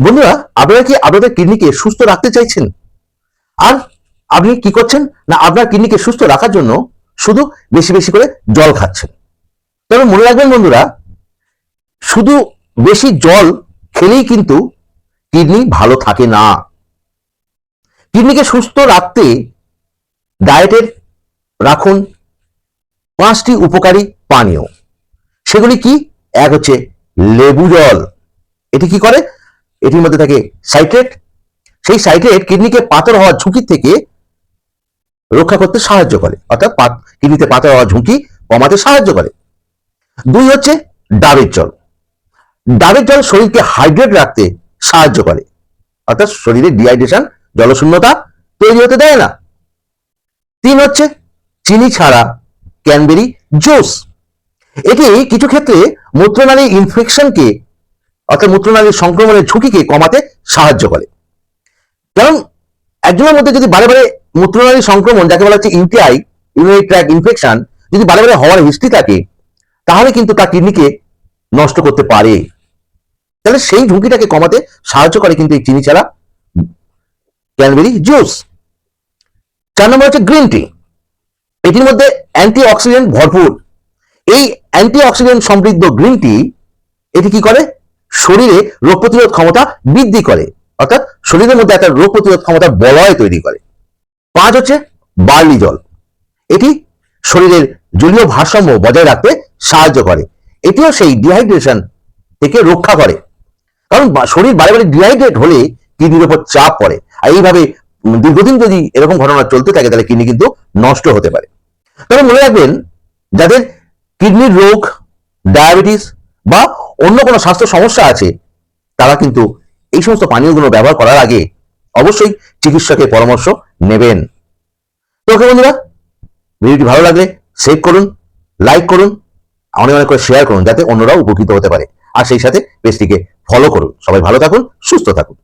বন্ধুরা, আপনারা কি আপনাদের কিডনিকে সুস্থ রাখতে চাইছেন? আর আপনি কি করছেন না, আপনার কিডনিকে সুস্থ রাখার জন্য শুধু বেশি বেশি করে জল খাচ্ছেন। তবে মনে রাখবেন বন্ধুরা, শুধু বেশি জল খেলেই কিন্তু কিডনি ভালো থাকে না। কিডনিকে সুস্থ রাখতে ডায়েটের রাখুন 5টি উপকারী পানীয়। সেগুলি কি? এক হচ্ছে লেবু জল। এটি কি করে? এটির মধ্যে থাকে সাইট্রেট। সেই সাইট্রেট কিডনিকে পাথর হওয়ার ঝুঁকি থেকে রক্ষা করতে সাহায্য করে, অর্থাৎ কিডনিতে পাথর হওয়ার ঝুঁকি কমাতে সাহায্য করে। 2 হচ্ছে ডাবের জল। ডাবের জল শরীরকে হাইড্রেট রাখতে সাহায্য করে, অর্থাৎ শরীরে ডিহাইড্রেশন, জলশূন্যতা তৈরি হতে দেয় না। 3 হচ্ছে চিনি ছাড়া ক্যানবেরি জুস। এটি কিছু ক্ষেত্রে মূত্রনালী ইনফেকশনকে, অর্থাৎ মূত্রনালীর সংক্রমণের ঝুঁকিকে কমাতে সাহায্য করে। কারণ একজনের মধ্যে যদি বারে বারে মূত্রনালী সংক্রমণ, যাকে বলা হচ্ছে ইউটিআই, ইউরিনারি ট্র্যাক্ট ইনফেকশন, যদি বারে বারে হওয়ার হিস্ট্রি থাকে, তাহলে কিন্তু তার কিডনিকে নষ্ট করতে পারে। তাহলে সেই ঝুঁকিটাকে কমাতে সাহায্য করে কিন্তু এই চিনি ছাড়া ক্যানবেরি জুস। 4 নম্বর হচ্ছে গ্রিন টি। এটির মধ্যে অ্যান্টি অক্সিডেন্ট ভরপুর। এই অ্যান্টি অক্সিডেন্ট সমৃদ্ধ গ্রিন টি, এটি কি করে? শরীরে রোগ প্রতিরোধ ক্ষমতা বৃদ্ধি করে, অর্থাৎ শরীরের মধ্যে একটা রোগ প্রতিরোধ ক্ষমতার বলয় তৈরি করে। 5 হচ্ছে বার্লি জল। এটি শরীরের জলীয় ভারসাম্য বজায় রাখতে সাহায্য করে। এটিও সেই ডিহাইড্রেশন থেকে রক্ষা করে। কারণ শরীর বারে বারে ডিহাইড্রেট হলে কিডনির উপর চাপ পড়ে, আর এইভাবে দীর্ঘদিন যদি এরকম ঘটনা চলতে থাকে, তাহলে কিডনি কিন্তু নষ্ট হতে পারে। তবে মনে রাখবেন, যাদের কিডনির রোগ, ডায়াবেটিস বা অন্য কোনো স্বাস্থ্য সমস্যা আছে, তারা কিন্তু এই সমস্ত পানীয়গুলো ব্যবহার করার আগে অবশ্যই চিকিৎসকের পরামর্শ নেবেন। তো ওকে বন্ধুরা, ভিডিওটি ভালো লাগলে শেয়ার করুন, লাইক করুন, অনেক অনেক করে শেয়ার করুন, যাতে অন্যরাও উপকৃত হতে পারে। আর সেই সাথে পেজটিকে ফলো করুন। সবাই ভালো থাকুন, সুস্থ থাকুন।